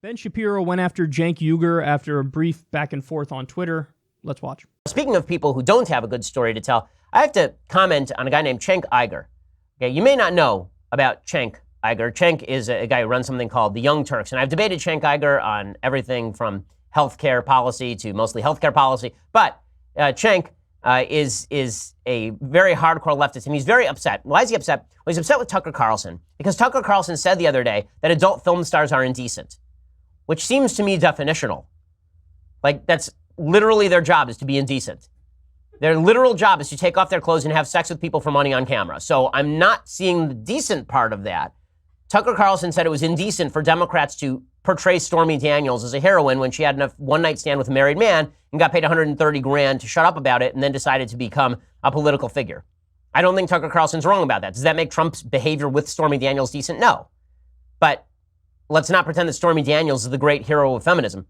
Ben Shapiro went after Cenk Uygur after a brief back and forth on Twitter. Let's watch. Speaking of people who don't have a good story to tell, I have to comment on a guy named Cenk Uygur. Okay, you may not know about Cenk Uygur. Cenk is a guy who runs something called the Young Turks, and I've debated Cenk Uygur on everything from healthcare policy to mostly healthcare policy. But Cenk is a very hardcore leftist, and he's very upset. Why is he upset? Well, he's upset with Tucker Carlson because Tucker Carlson said the other day that adult film stars are indecent, which seems to me definitional. Like, that's literally their job, is to be indecent. Their literal job is to take off their clothes and have sex with people for money on camera. So I'm not seeing the decent part of that. Tucker Carlson said it was indecent for Democrats to portray Stormy Daniels as a heroine when she had a one-night stand with a married man and got paid $130,000 to shut up about it and then decided to become a political figure. I don't think Tucker Carlson's wrong about that. Does that make Trump's behavior with Stormy Daniels decent? No. But let's not pretend that Stormy Daniels is the great hero of feminism.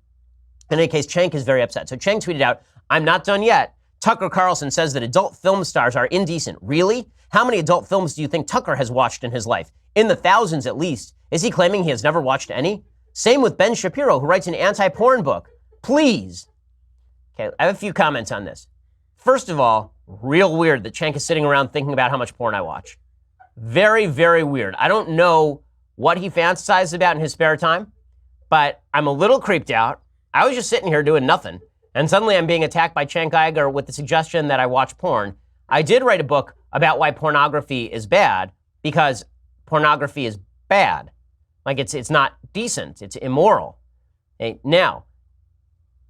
In any case, Cenk is very upset. So Cenk tweeted out, "I'm not done yet. Tucker Carlson says that adult film stars are indecent. Really? How many adult films do you think Tucker has watched in his life? In the thousands at least. Is he claiming he has never watched any? Same with Ben Shapiro, who writes an anti-porn book. Please." Okay, I have a few comments on this. First of all, real weird that Cenk is sitting around thinking about how much porn I watch. Very, very weird. I don't know what he fantasizes about in his spare time, but I'm a little creeped out. I was just sitting here doing nothing, and suddenly I'm being attacked by Cenk Uygur with the suggestion that I watch porn. I did write a book about why pornography is bad, because pornography is bad. Like, it's not decent. It's immoral. Okay, now,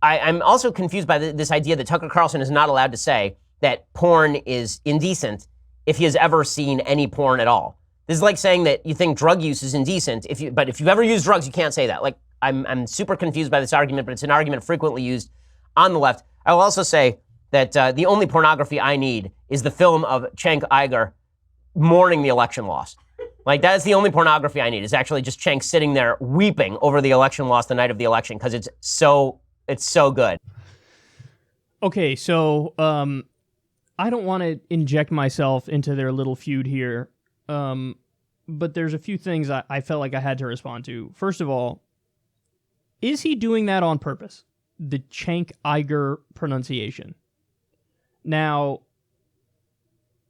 I'm also confused by this idea that Tucker Carlson is not allowed to say that porn is indecent if he has ever seen any porn at all. This is like saying that you think drug use is indecent, but if you've ever used drugs, you can't say that. Like, I'm super confused by this argument, but it's an argument frequently used on the left. I will also say that the only pornography I need is the film of Cenk Uygur mourning the election loss. Like, that is the only pornography I need, is actually just Cenk sitting there weeping over the election loss the night of the election, because it's so good. Okay, so I don't want to inject myself into their little feud here, but there's a few things I felt like I had to respond to. First of all, is he doing that on purpose? The Cenk Uygur pronunciation. Now,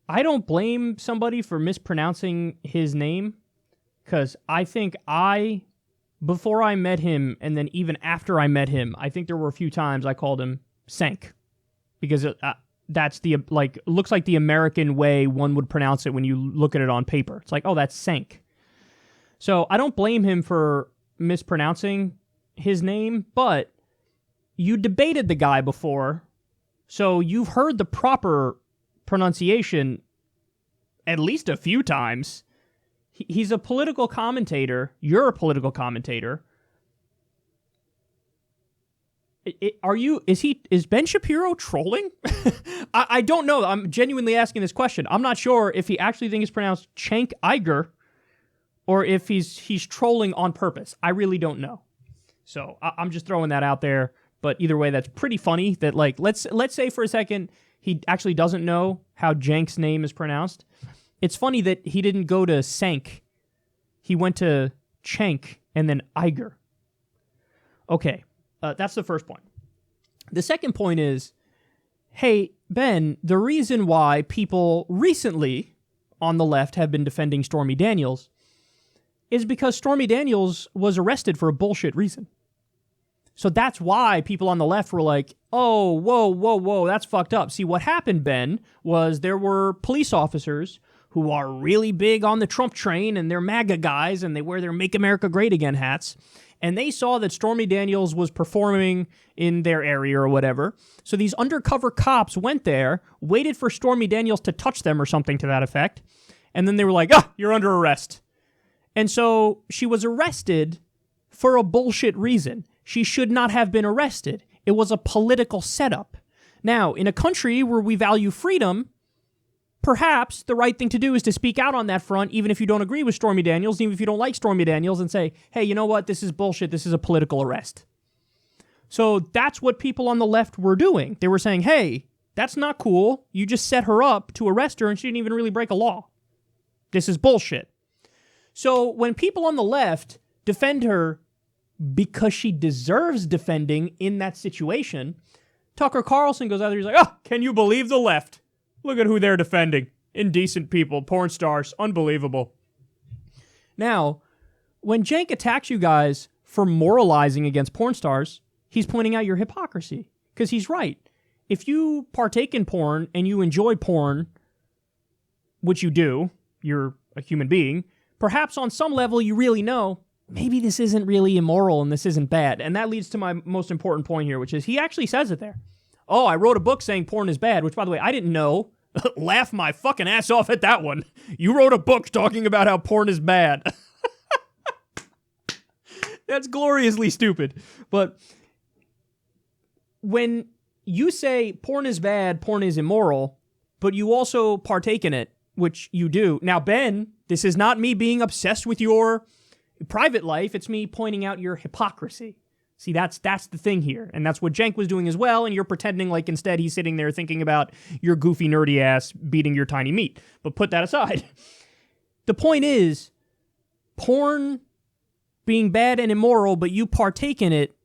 I don't blame somebody for mispronouncing his name, because I think before I met him, and then even after I met him, I think there were a few times I called him Cenk, because that's looks like the American way one would pronounce it when you look at it on paper. It's like, oh, that's Cenk. So I don't blame him for mispronouncing his name, but you debated the guy before, so you've heard the proper pronunciation at least a few times. He's a political commentator. You're a political commentator. Is Ben Shapiro trolling? I don't know. I'm genuinely asking this question. I'm not sure if he actually thinks it's pronounced Cenk Uygur or if he's trolling on purpose. I really don't know. So I'm just throwing that out there. But either way, that's pretty funny that, like, let's say for a second he actually doesn't know how Cenk's name is pronounced. It's funny that he didn't go to Cenk. He went to Cenk and then Uygur. Okay, that's the first point. The second point is, hey, Ben, the reason why people recently on the left have been defending Stormy Daniels is because Stormy Daniels was arrested for a bullshit reason. So that's why people on the left were like, oh, whoa, that's fucked up. See, what happened, Ben, was there were police officers who are really big on the Trump train, and they're MAGA guys, and they wear their Make America Great Again hats, and they saw that Stormy Daniels was performing in their area or whatever. So these undercover cops went there, waited for Stormy Daniels to touch them or something to that effect, and then they were like, you're under arrest. And so she was arrested for a bullshit reason. She should not have been arrested. It was a political setup. Now, in a country where we value freedom, perhaps the right thing to do is to speak out on that front, even if you don't agree with Stormy Daniels, even if you don't like Stormy Daniels, and say, hey, you know what? This is bullshit. This is a political arrest. So that's what people on the left were doing. They were saying, hey, that's not cool. You just set her up to arrest her, and she didn't even really break a law. This is bullshit. So when people on the left defend her because she deserves defending in that situation. Tucker Carlson goes out there, he's like, oh, can you believe the left? Look at who they're defending. Indecent people, porn stars, unbelievable. Now, when Cenk attacks you guys for moralizing against porn stars, he's pointing out your hypocrisy. Because he's right. If you partake in porn and you enjoy porn, which you do, you're a human being, perhaps on some level you really know, maybe this isn't really immoral and this isn't bad. And that leads to my most important point here, which is he actually says it there. Oh, I wrote a book saying porn is bad, which, by the way, I didn't know. Laugh my fucking ass off at that one. You wrote a book talking about how porn is bad. That's gloriously stupid. But when you say porn is bad, porn is immoral, but you also partake in it, which you do. Now, Ben, this is not me being obsessed with your private life. It's me pointing out your hypocrisy. See, that's the thing here. And that's what Cenk was doing as well, and you're pretending like instead he's sitting there thinking about your goofy, nerdy ass beating your tiny meat. But put that aside. The point is, porn being bad and immoral, but you partake in it,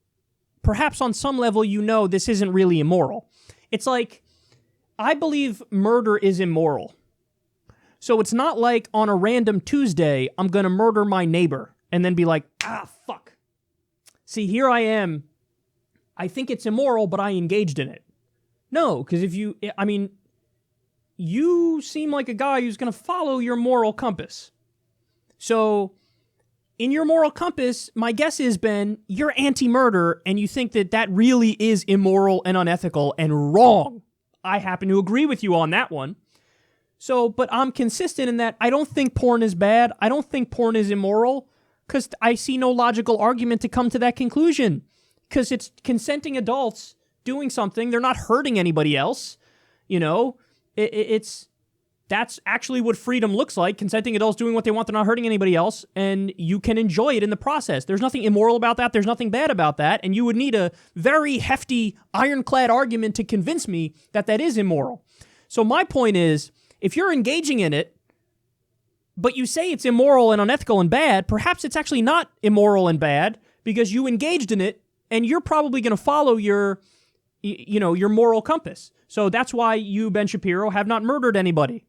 perhaps on some level you know this isn't really immoral. It's like, I believe murder is immoral. So it's not like on a random Tuesday, I'm going to murder my neighbor and then be like, ah, fuck. See, here I am. I think it's immoral, but I engaged in it. No, because you seem like a guy who's going to follow your moral compass. So, in your moral compass, my guess is, Ben, you're anti-murder, and you think that that really is immoral and unethical and wrong. I happen to agree with you on that one. So, but I'm consistent in that I don't think porn is bad. I don't think porn is immoral. Because I see no logical argument to come to that conclusion. Because it's consenting adults doing something. They're not hurting anybody else. You know, that's actually what freedom looks like. Consenting adults doing what they want. They're not hurting anybody else. And you can enjoy it in the process. There's nothing immoral about that. There's nothing bad about that. And you would need a very hefty, ironclad argument to convince me that that is immoral. So my point is, if you're engaging in it, but you say it's immoral and unethical and bad, perhaps it's actually not immoral and bad because you engaged in it and you're probably going to follow your moral compass. So that's why you, Ben Shapiro, have not murdered anybody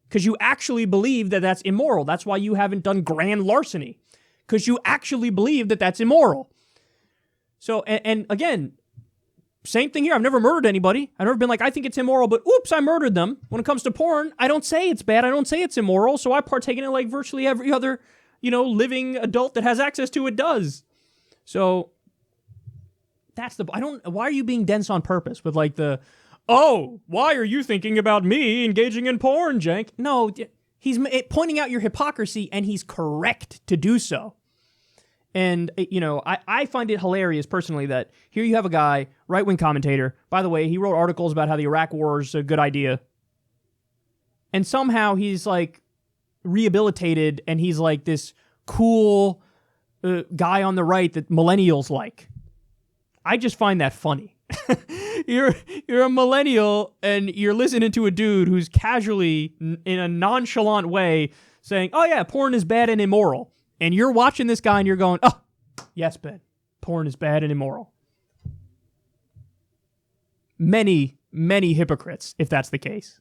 because you actually believe that that's immoral. That's why you haven't done grand larceny because you actually believe that that's immoral. So, and again, same thing here. I've never murdered anybody. I've never been like, I think it's immoral, but oops, I murdered them. When it comes to porn, I don't say it's bad. I don't say it's immoral. So I partake in it like virtually every other, living adult that has access to it does. So that's why are you being dense on purpose with like why are you thinking about me engaging in porn, Cenk? No, he's pointing out your hypocrisy and he's correct to do so. And, I find it hilarious personally that here you have a guy, right-wing commentator. By the way, he wrote articles about how the Iraq War is a good idea. And somehow he's like rehabilitated and he's like this cool guy on the right that millennials like. I just find that funny. You're a millennial and you're listening to a dude who's casually, in a nonchalant way, saying, oh yeah, porn is bad and immoral. And you're watching this guy and you're going, oh, yes, Ben, porn is bad and immoral. Many, many hypocrites, if that's the case.